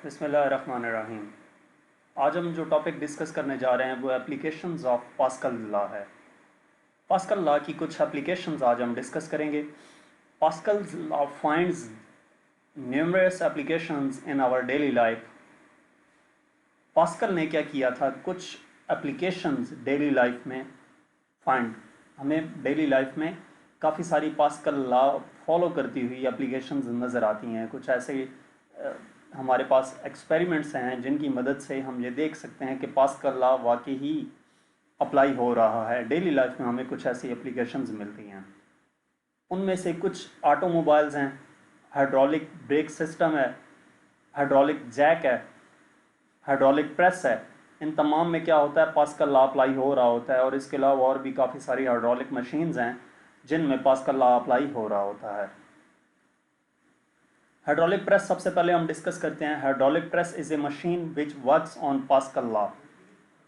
बिस्मिल्लाहिर्रहमानिर्रहीम। आज हम जो टॉपिक डिस्कस करने जा रहे हैं वो एप्लीकेशंस ऑफ पास्कल लॉ है। पास्कल लॉ की कुछ एप्लीकेशंस आज हम डिस्कस करेंगे। Pascal law finds numerous applications in our daily life. Pascal ने क्या किया था, कुछ एप्लीकेशंस डेली लाइफ में फाइंड, हमें डेली लाइफ में काफ़ी सारी पास्कल लॉ फॉलो करती हुई एप्लीकेशंस नज़र आती हैं। कुछ ऐसे हमारे पास एक्सपेरिमेंट्स हैं जिनकी मदद से हम ये देख सकते हैं कि पास्कल लॉ वाकई ही अप्लाई हो रहा है। डेली लाइफ में हमें कुछ ऐसी एप्लीकेशंस मिलती हैं। उनमें से कुछ ऑटोमोबाइल्स हैं, हाइड्रोलिक ब्रेक सिस्टम है, हाइड्रोलिक जैक है, हाइड्रोलिक प्रेस है। इन तमाम में क्या होता है, पास्कल लॉ अप्लाई हो रहा होता है। और इसके अलावा और भी काफ़ी सारी हाइड्रोलिक मशीन्स हैं जिनमें पास्कल लॉ अप्लाई हो रहा होता है। हाइड्रोलिक प्रेस सबसे पहले हम डिस्कस करते हैं। Hydraulic press is a machine which works on pascal law.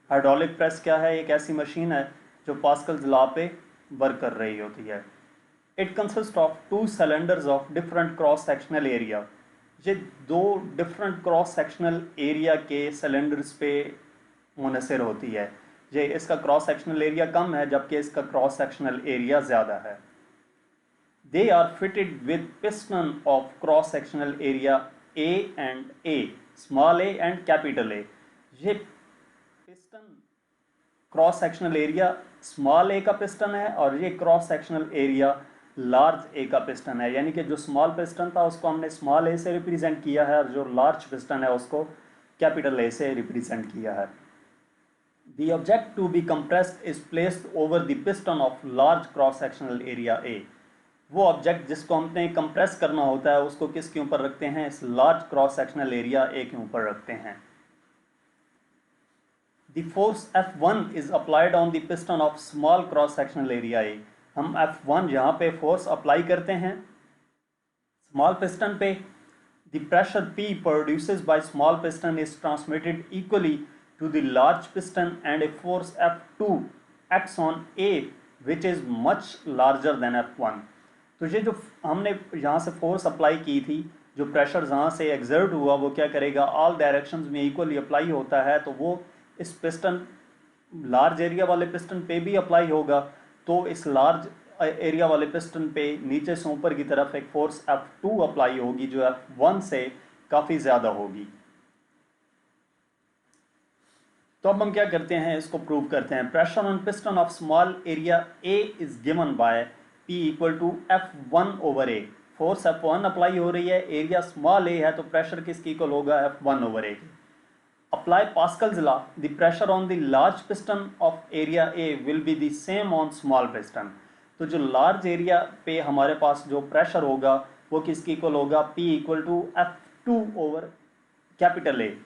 Hydraulic press क्या है? एक ऐसी मशीन है जो पास्कल लॉ पे वर्क कर रही होती है। It consist of 2 cylinders of different cross sectional area. ये 2 डिफरेंट क्रॉस सेक्शनल एरिया के सिलेंडर्स पे मुनहसर होती है। ये इसका क्रॉस सेक्शनल एरिया कम है जबकि इसका क्रॉस सेक्शनल एरिया ज़्यादा है। They are fitted with piston of cross sectional area A and A, small a and capital A। ये piston cross sectional area small a का पिस्टन है और ये cross sectional area large A का piston है। यानी कि जो स्मॉल पिस्टन था उसको हमने स्मॉल ए से रिप्रेजेंट किया है और जो लार्ज पिस्टन है उसको कैपिटल ए से रिप्रेजेंट किया है। The object to be compressed is placed over the piston of large cross sectional area A। वो ऑब्जेक्ट जिसको हमने कंप्रेस करना होता है उसको किसके ऊपर रखते हैं? इस large cross sectional area A के ऊपर रखते हैं। The force F1 is applied on the piston of small cross sectional area A. हम F1 यहाँ पे फोर्स अप्लाई करते हैं स्मॉल पिस्टन पे। The pressure P produces by small piston is transmitted equally to the large piston and a force F2 acts on A which is much larger than F1। तो ये जो हमने यहाँ से force apply की थी, जो प्रेशर यहाँ से एक्सर्ट हुआ वो क्या करेगा, ऑल डायरेक्शंस में इक्वली अप्लाई होता है। तो वो इस पिस्टन लार्ज एरिया वाले पिस्टन पे भी अप्लाई होगा। तो इस लार्ज एरिया वाले पिस्टन पे नीचे से ऊपर की तरफ एक फोर्स F2 अप्लाई होगी जो F1 से काफ़ी ज़्यादा होगी। तो अब हम क्या करते हैं, इसको प्रूव करते हैं। Pressure on piston of small area a is given by P equal to F1 over a. Force F1 apply हो रही है, एरिया स्मॉल ए है, तो प्रेशर किसकी इक्वल होगा? F1 over a. Apply Pascal's law, the pressure on the large piston of area A will be the same on small piston. तो जो large area पे हमारे पास जो प्रेशर होगा वो किसकी इक्वल होगा? P equal to F2 over capital A.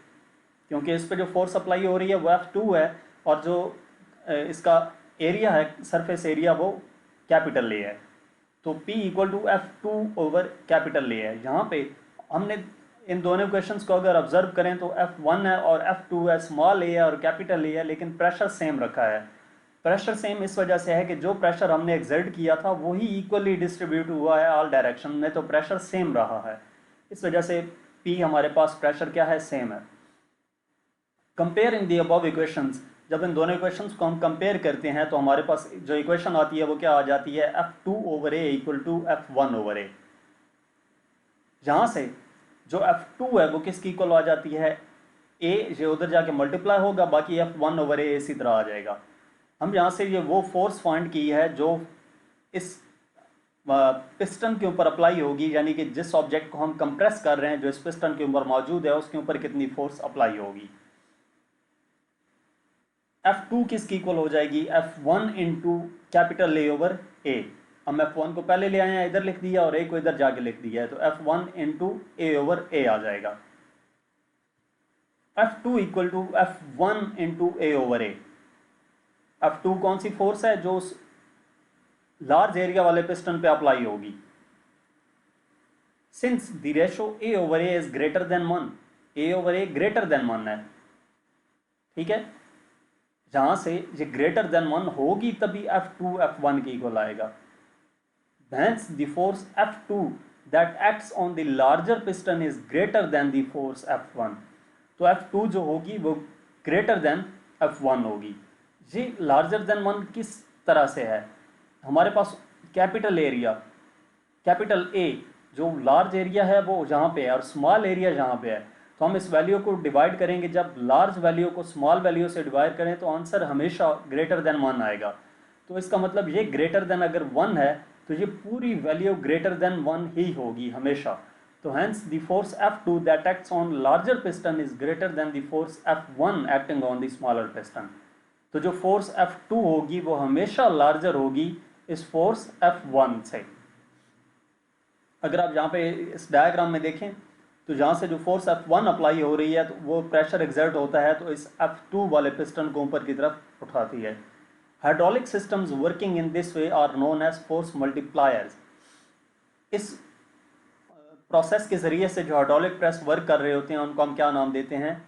क्योंकि इस पे जो फोर्स अप्लाई हो रही है वो F2 है और जो इसका एरिया है, सरफेस एरिया, वो कैपिटल ए है। तो P equal to F2 over capital A है। यहाँ पे हमने इन दोनों क्वेश्चंस को अगर ऑब्जर्व करें तो F1 है और F2 है, स्मॉल ए है और कैपिटल ए है, लेकिन प्रेशर सेम रखा है। प्रेशर सेम इस वजह से है कि जो प्रेशर हमने एक्सर्ट किया था वही इक्वली डिस्ट्रीब्यूट हुआ है ऑल डायरेक्शन में, तो प्रेशर सेम रहा है। इस वजह से P हमारे पास प्रेशर क्या है? सेम है। कंपेयरिंग दी अबव इक्वेशंस, जब इन दोनों इक्वेशंस को हम कंपेयर करते हैं तो हमारे पास जो इक्वेशन आती है वो क्या आ जाती है? F2 over a equal to F1 over a. यहाँ से जो F2 है वो किसकी इक्वल आ जाती है? ए ये उधर जाके मल्टीप्लाई होगा, बाकी F1 ओवर ए इसी तरह आ जाएगा। हम यहाँ से ये वो फोर्स फाइंड की है जो इस पिस्टन के ऊपर अप्लाई होगी, यानी कि जिस ऑब्जेक्ट को हम कंप्रेस कर रहे हैं जो इस पिस्टन के ऊपर मौजूद है उसके ऊपर कितनी फोर्स अप्लाई होगी। F2 किसकी इक्वल हो जाएगी? F1 into capital A over a. हम F1 को पहले ले आए हैं, इधर लिख दिया, और ए को इधर जाके लिख दिया है, तो F1 इंटू ए ओवर ए आ जाएगा। F2 equal to F1 into A over a. F2 कौन सी फोर्स है? जो उस लार्ज एरिया वाले पिस्टन पे अप्लाई होगी। Since the ratio A over a is greater than 1, A over a greater than 1 है, ठीक है। जहां से ये ग्रेटर देन 1 होगी तभी F2 F1 की इक्वल आएगा। Hence the force F2 that acts on the larger piston is greater then the force F1। तो F2 जो होगी वो ग्रेटर देन F1 होगी। ये लार्जर देन 1 किस तरह से है? हमारे पास कैपिटल एरिया, कैपिटल ए जो लार्ज एरिया है वो जहाँ पे है और स्मॉल एरिया जहाँ पे है, तो हम इस वैल्यू को डिवाइड करेंगे। जब लार्ज वैल्यू को स्मॉल वैल्यू से डिवाइड करें तो आंसर हमेशा ग्रेटर देन 1 आएगा। तो इसका मतलब ये ग्रेटर देन अगर 1 है तो ये पूरी वैल्यू ग्रेटर देन 1 ही होगी हमेशा। तो hence the force F2 that acts on larger piston is greater then the force F1 acting on the smaller piston. तो जो फोर्स F2 होगी वो हमेशा लार्जर होगी इस फोर्स F1 से। अगर आप यहाँ पे इस डायग्राम में देखें तो जहाँ से जो फोर्स F1 अप्लाई हो रही है तो वो प्रेशर एक्सर्ट होता है तो इस F2 वाले पिस्टन को ऊपर की तरफ उठाती है। Hydraulic systems working in this way are known as force multipliers. इस प्रोसेस के ज़रिए से जो हाइड्रोलिक प्रेस वर्क कर रहे होते हैं उनको हम क्या नाम देते हैं?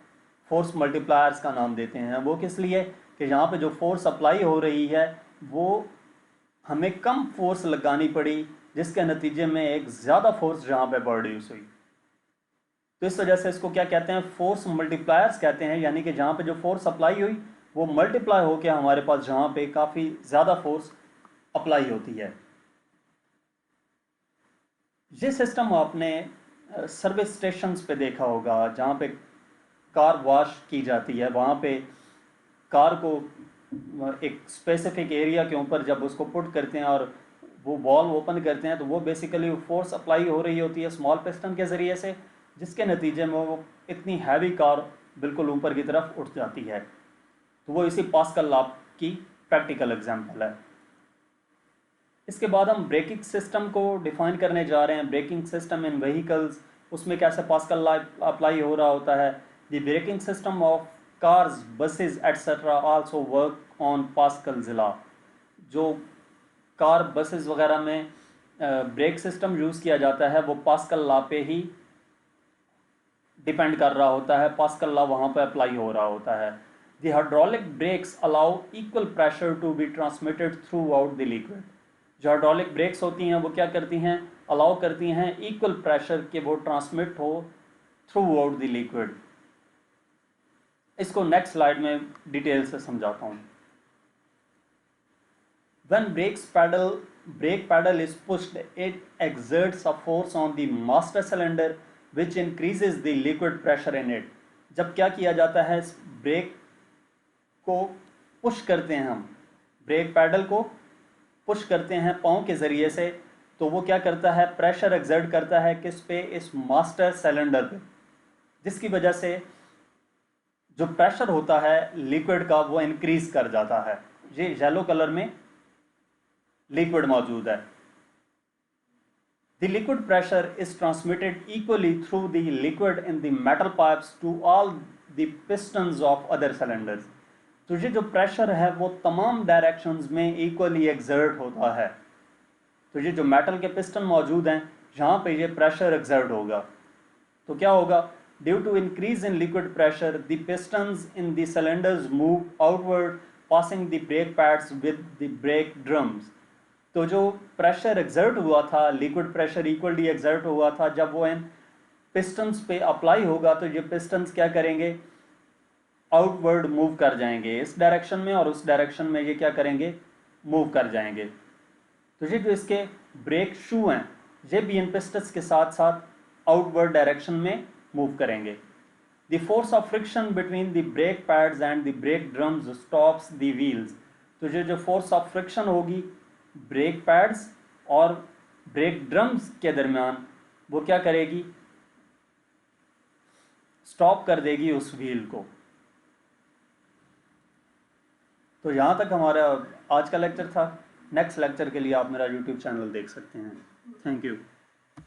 फोर्स मल्टीप्लायर्स का नाम देते हैं। वो किस लिए कि यहाँ पे जो फोर्स अप्लाई हो रही है वो हमें कम फोर्स लगानी पड़ी, जिसके नतीजे में एक ज़्यादा फोर्स जहाँ पे प्रोड्यूस हुई। तो इस वजह से इसको क्या कहते हैं? फोर्स मल्टीप्लायर्स कहते हैं। यानी कि जहाँ पे जो फोर्स अप्लाई हुई वो मल्टीप्लाई होकर हमारे पास जहाँ पे काफ़ी ज़्यादा फोर्स अप्लाई होती है। ये सिस्टम आपने सर्विस स्टेशंस पे देखा होगा, जहाँ पे कार वॉश की जाती है। वहाँ पे कार को एक स्पेसिफिक एरिया के ऊपर जब उसको पुट करते हैं और वो वॉल्व ओपन करते हैं तो वो बेसिकली फोर्स अप्लाई हो रही होती है स्मॉल पिस्टन के ज़रिए से, जिसके नतीजे में वो इतनी हैवी कार बिल्कुल ऊपर की तरफ उठ जाती है। तो वो इसी पास्कल लॉ की प्रैक्टिकल एग्जांपल है। इसके बाद हम ब्रेकिंग सिस्टम को डिफाइन करने जा रहे हैं। ब्रेकिंग सिस्टम इन व्हीकल्स, उसमें कैसे पास्कल लॉ अप्लाई हो रहा होता है। The braking system of cars, buses etcetera also work on Pascal's law. जो कार बसेस वगैरह में ब्रेक सिस्टम यूज़ किया जाता है वो पास्कल लॉ पे ही डिपेंड कर रहा होता है। पास्कल लॉ वहाँ पर अप्लाई हो रहा होता है। The hydraulic brakes allow equal pressure to be transmitted throughout the liquid. जो हाइड्रोलिक ब्रेक्स होती हैं वो क्या करती हैं? अलाउ करती हैं इक्वल प्रेशर के वो ट्रांसमिट हो थ्रू आउट द लिक्विड। इसको नेक्स्ट स्लाइड में डिटेल से समझाता हूँ। When brake pedal is pushed, it exerts a force on the master cylinder which increases the liquid pressure in it. जब क्या किया जाता है, इस ब्रेक को पुश करते हैं हम, ब्रेक पैडल को पुश करते हैं पाँव के ज़रिए से, तो वो क्या करता है? प्रेशर एक्सर्ट करता है किस पे? इस मास्टर सिलेंडर पे, जिसकी वजह से जो प्रेशर होता है लिक्विड का वो इंक्रीज कर जाता है। ये येलो कलर में लिक्विड मौजूद है। The liquid pressure is transmitted equally through the liquid in the metal pipes to all the pistons of other cylinders. तो ये जो प्रेशर है वो तमाम डायरेक्शंस में इक्वली एक्सर्ट होता है। तो ये जो मेटल के पिस्टन मौजूद हैं जहाँ पे ये प्रेशर एक्सर्ट होगा तो क्या होगा? Due to increase in liquid pressure the pistons in the cylinders move outward passing the brake pads with the brake drums. तो जो प्रेशर एक्सर्ट हुआ था, लिक्विड प्रेशर इक्वली एक्सर्ट हुआ था, जब वो इन पिस्टन्स पे अप्लाई होगा तो ये पिस्टन्स क्या करेंगे? आउटवर्ड मूव कर जाएंगे, इस डायरेक्शन में और उस डायरेक्शन में ये क्या करेंगे? मूव कर जाएंगे। तो ये जो इसके ब्रेक शू हैं ये भी इन पिस्टन्स के साथ साथ आउटवर्ड डायरेक्शन में मूव करेंगे। The force of friction between the brake pads and the brake drums stops the wheels. तो ये जो फोर्स ऑफ फ्रिक्शन होगी ब्रेक पैड्स और ब्रेक ड्रम्स के दरमियान वो क्या करेगी? स्टॉप कर देगी उस व्हील को। तो यहाँ तक हमारा आज का लेक्चर था। नेक्स्ट लेक्चर के लिए आप मेरा यूट्यूब चैनल देख सकते हैं। Thank you.